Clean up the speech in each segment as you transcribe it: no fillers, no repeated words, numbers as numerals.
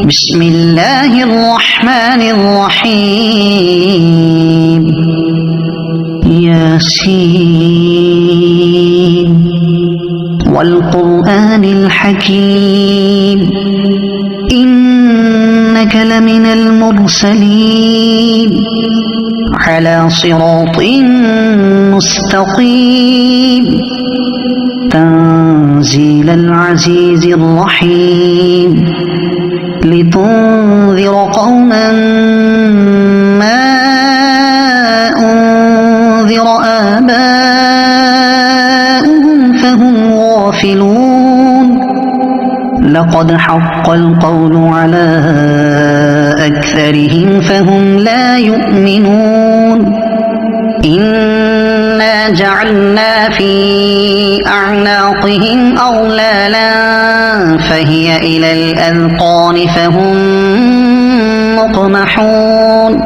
بسم الله الرحمن الرحيم ياسين والقرآن الحكيم إنك لمن المرسلين على صراط مستقيم تنزيل العزيز الرحيم لتنذر قوما ما أنذر آباؤهم فهم غافلون لقد حق القول على أكثرهم فهم لا يؤمنون إنا جعلنا في أعناقهم أغلالا فهي إلى الأذقان فهم مقمحون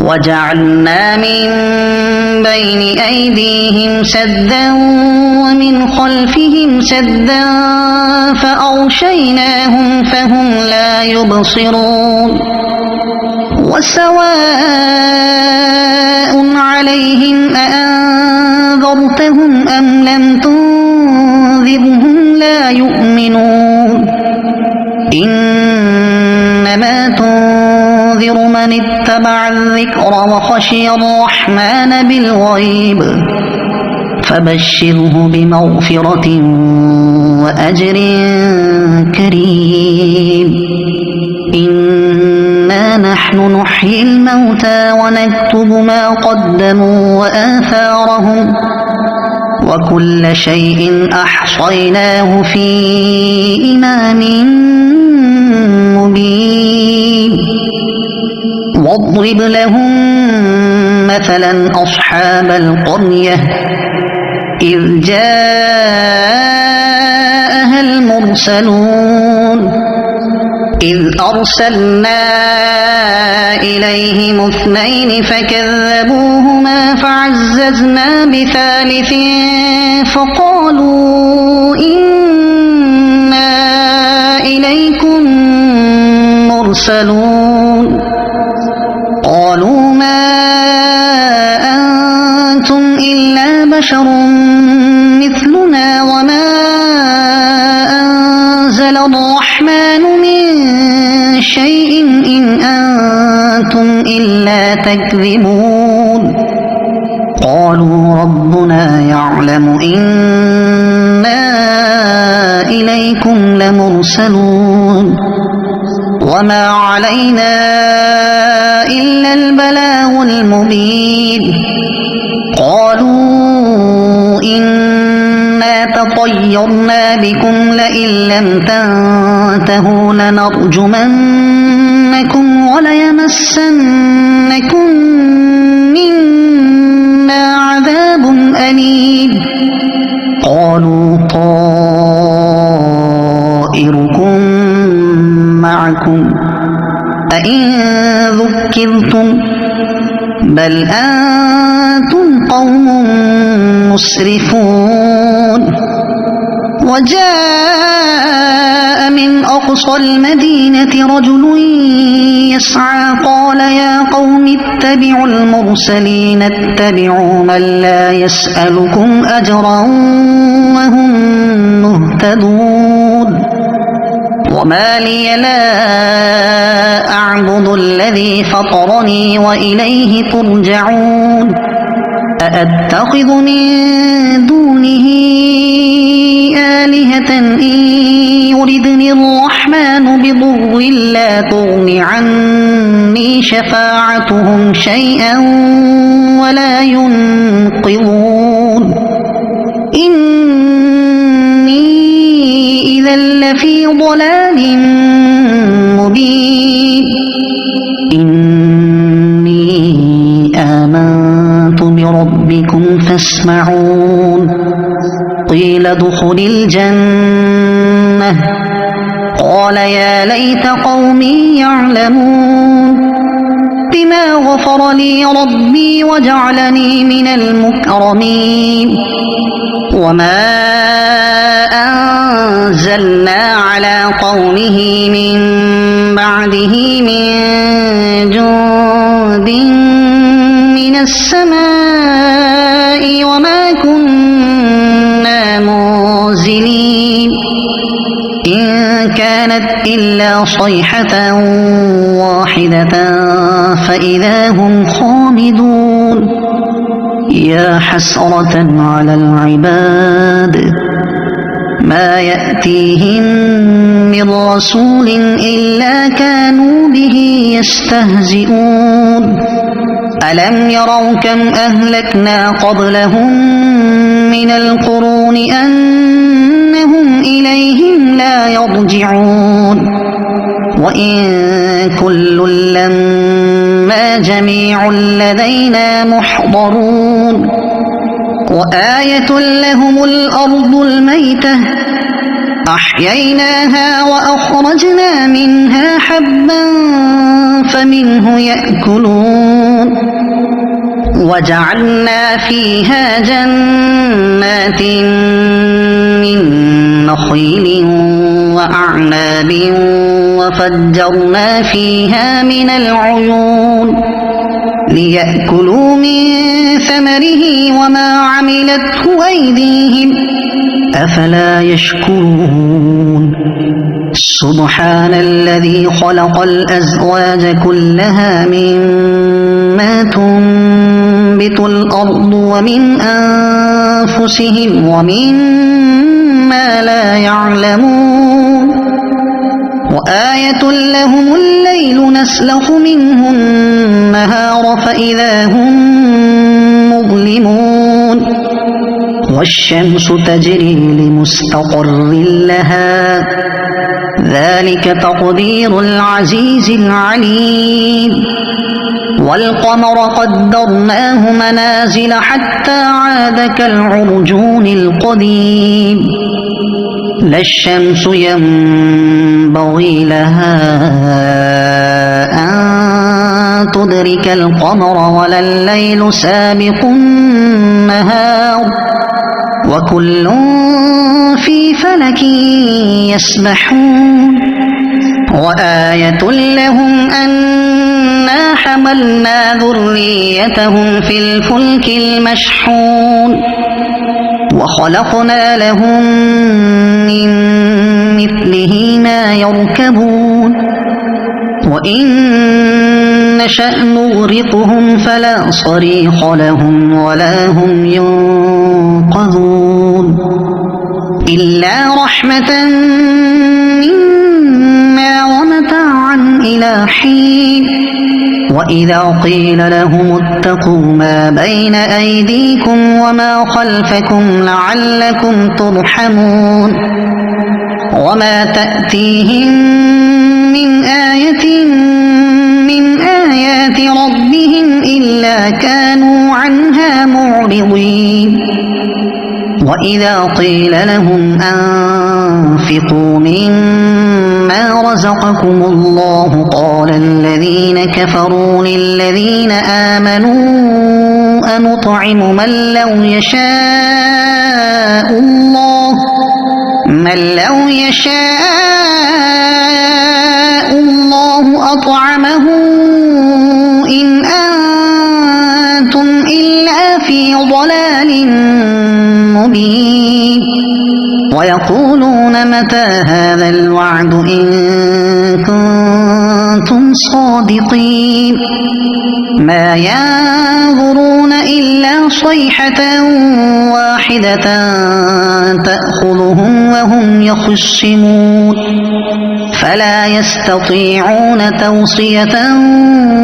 وجعلنا من بين أيديهم سدا ومن خلفهم سدا فأغشيناهم فهم لا يبصرون وسواء عليهم أأنذرتهم أم لم تنذرهم لا يؤمنون إنما تنذر من اتبع الذكر وخشي الرحمن بالغيب فبشره بمغفرة وأجر كريم إنا نحن نحيي الموتى ونكتب ما قدموا وآثارهم وكل شيء أحصيناه في إمام مبين واضرب لهم مثلا أصحاب القرية إذ جاءها المرسلون إذ أرسلنا إليهم اثنين فكذبوهما فعززنا بثالث فقالوا إنا إليكم مرسلون قالوا ما أنتم إلا بشر مثلنا وما أنزل الرحمن من شيء إن أنتم إلا تكذبون قالوا ربنا يعلم إنا إليكم لمرسلون وما علينا إلا البلاغ المبين قالوا إنا تطيرنا بكم لئن لم تنتهوا لنرجمنكم وليمسنكم منا عذاب أليم قالوا طائركم معكم أئن ذكرتم بل أنتم قوم مسرفون وجاء من أقصى المدينة رجل يسعى قال يا قوم اتبعوا المرسلين اتبعوا من لا يسألكم أجرا وهم مهتدون وما لي لا أعبد الذي فطرني وإليه ترجعون أأتخذ من دونه آلهة إن يردني الرحمن بضر لا تغن عني شفاعتهم شيئا ولا ينقذون إني إذا لفي ضلال مبين إني آمنت بربكم فاسمعون قيل ادخل الجنة قال يا ليت قومي يعلمون بما غفر لي ربي وجعلني من المكرمين وما أنزلنا على قومه من بعده من جند من السماء وما كنا منزلين إن كانت إلا صيحة واحدة فإذا هم خامدون يا حسرة على العباد ما يأتيهم من رسول إلا كانوا به يستهزئون ألم يروا كم أهلكنا قبلهم من القرون أنهم إليهم لا يرجعون وإن كل لما جميع لدينا محضرون وآية لهم الأرض الميتة أحييناها وأخرجنا منها حبا فمنه يأكلون وجعلنا فيها جنات من نخيل وأعناب وفجرنا فيها من العيون ليأكلوا من ثمره وما عملته أيديهم أفلا يشكرون سبحان الذي خلق الأزواج كلها مما تنبت الأرض ومن أنفسهم ومما لا يعلمون وآية لهم الليل نسلخ منه النهار فإذا هم مظلمون والشمس تجري لمستقر لها ذلك تقدير العزيز العليم والقمر قدرناه منازل حتى عاد كالعرجون القديم لا الشمس ينبغي لها أن تدرك القمر ولا الليل سابق النهار وكل في فلك يسبحون وآية لهم أنا حملنا ذريتهم في الفلك المشحون وخلقنا لهم من مثله ما يركبون وإن نشأ نغرقهم فلا صريخ لهم ولا هم ينقذون إلا رحمة منا ومتاعا إلى حين وإذا قيل لهم اتقوا ما بين أيديكم وما خلفكم لعلكم ترحمون وما تأتيهم من آية من آيات ربهم إلا كانوا عنها معرضين وإذا قيل لهم أنفقوا مما رزقكم الله قال الذين كفروا للذين آمنوا أنطعم من لو يشاء الله أطعمه إن أنتم إلا في ضلال مبين ويقولون متى هذا الوعد إن كنتم صادقين ما ينظرون إلا صيحة واحدة تأخذهم وهم يخصمون فلا يستطيعون توصية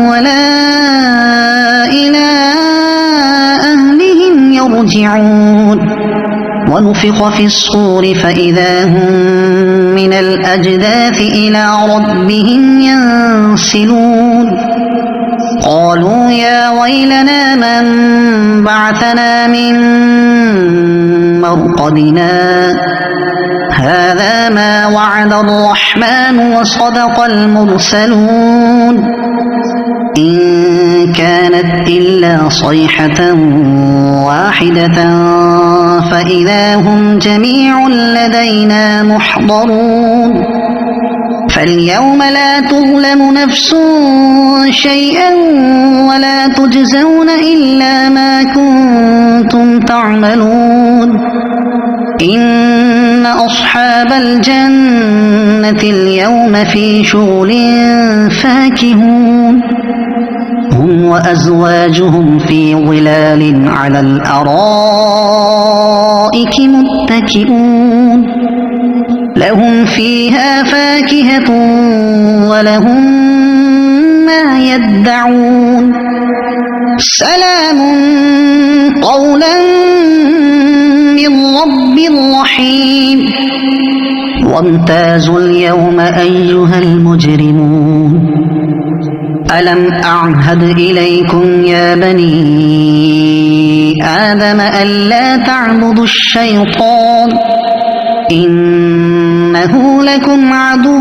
ولا إلى أهلهم يرجعون ونفخ في الصور فإذا هم من الأجداث إلى ربهم ينسلون قالوا يا ويلنا من بعثنا من مرقدنا هذا ما وعد الرحمن وصدق المرسلون إن كانت إلا صيحة واحدة فإذا هم جميع لدينا محضرون فاليوم لا تظلم نفس شيئا ولا تجزون إلا ما كنتم تعملون إن أصحاب الجنة اليوم في شغل فاكهون هم وأزواجهم في ظلال على الأرائك متكئون لهم فيها فاكهة ولهم ما يدعون سلام قولا من رب رحيم وامتازوا اليوم أيها المجرمون ألم أعهد إليكم يا بني آدم ألا تعبدوا الشيطان إنه لكم عدو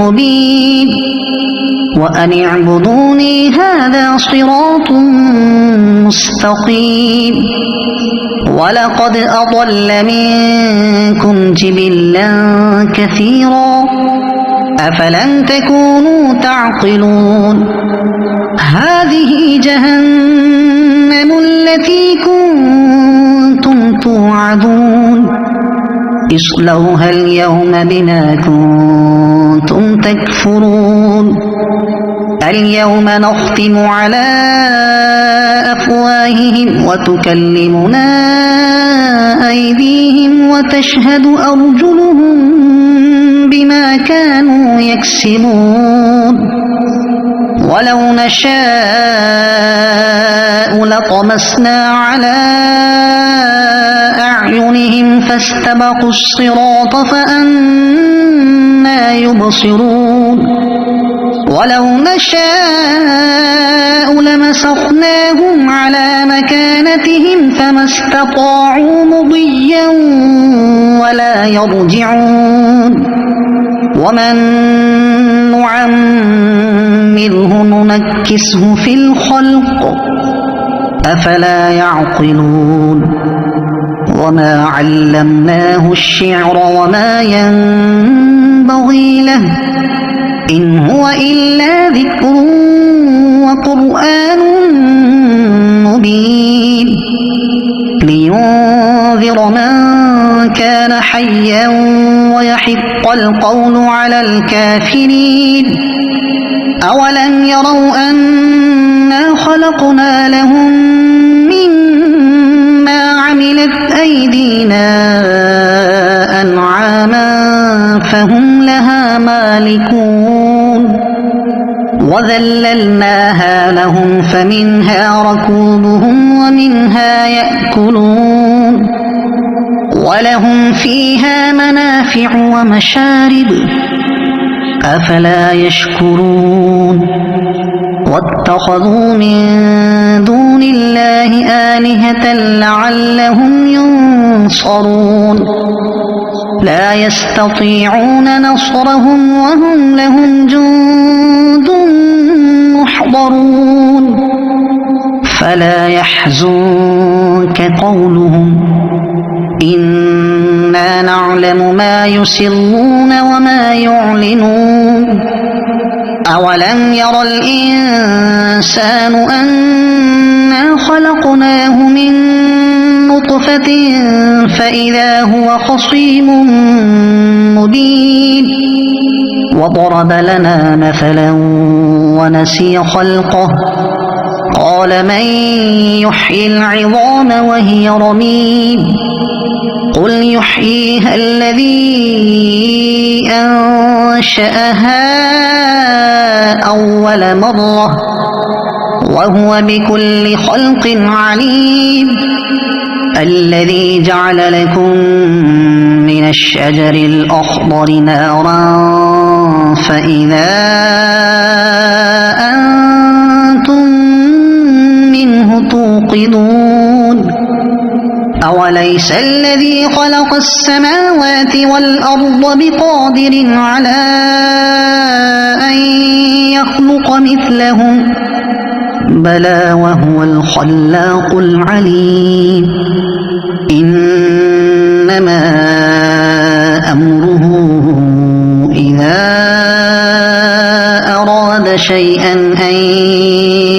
مبين وأن اعبدوني هذا صراط مستقيم ولقد أضل منكم جبلا كثيرا أفلم تكونوا تعقلون هذه جهنم التي كنتم توعدون اصلوها اليوم بما كنتم تكفرون اليوم نختم على أفواههم وتكلمنا أيديهم وتشهد أرجلهم بما كانوا يكسبون ولو نشاء لطمسنا على أعينهم فاستبقوا الصراط فأنى يبصرون ولو نشاء لمسخناهم على مكانتهم فما استطاعوا مضيا ولا يرجعون ومن نعمره ننكسه في الخلق أفلا يعقلون وما علمناه الشعر وما ينبغي له إن هو إلا ذكر وقرآن مبين لينذر من كان حيا ويحق القول على الكافرين أولم يروا أنا خلقنا لهم مما عملت أيدينا أنعاما فهم لها مالكون وذللناها لهم فمنها ركوبهم ومنها يأكلون ولهم فيها منافع ومشارب أفلا يشكرون واتخذوا من دون الله آلهة لعلهم ينصرون لا يستطيعون نصرهم وهم لهم جند محضرون فلا يحزنك قولهم إنا نعلم ما يسرون وما يعلنون أولم ير الإنسان أنا خلقناه من نطفة فإذا هو خصيم مبين وضرب لنا مثلا ونسي خلقه قال من يحيي العظام وهي رميم قل يحييها الذي أنشأها أول مرة وهو بكل خلق عليم الذي جعل لكم من الشجر الأخضر نارا فإذا أنتم منه توقدون أوليس الذي خلق السماوات والأرض بقادر على أن يخلق خلق مثلهم بلى وهو الخلاق العليم إنما أمره إذا أراد شيئا أن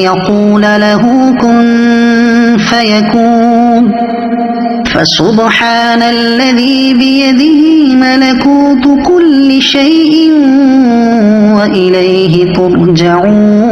يقول له كن فيكون فسبحان الذي بيده ملكوت كل شيء وإليه ترجعون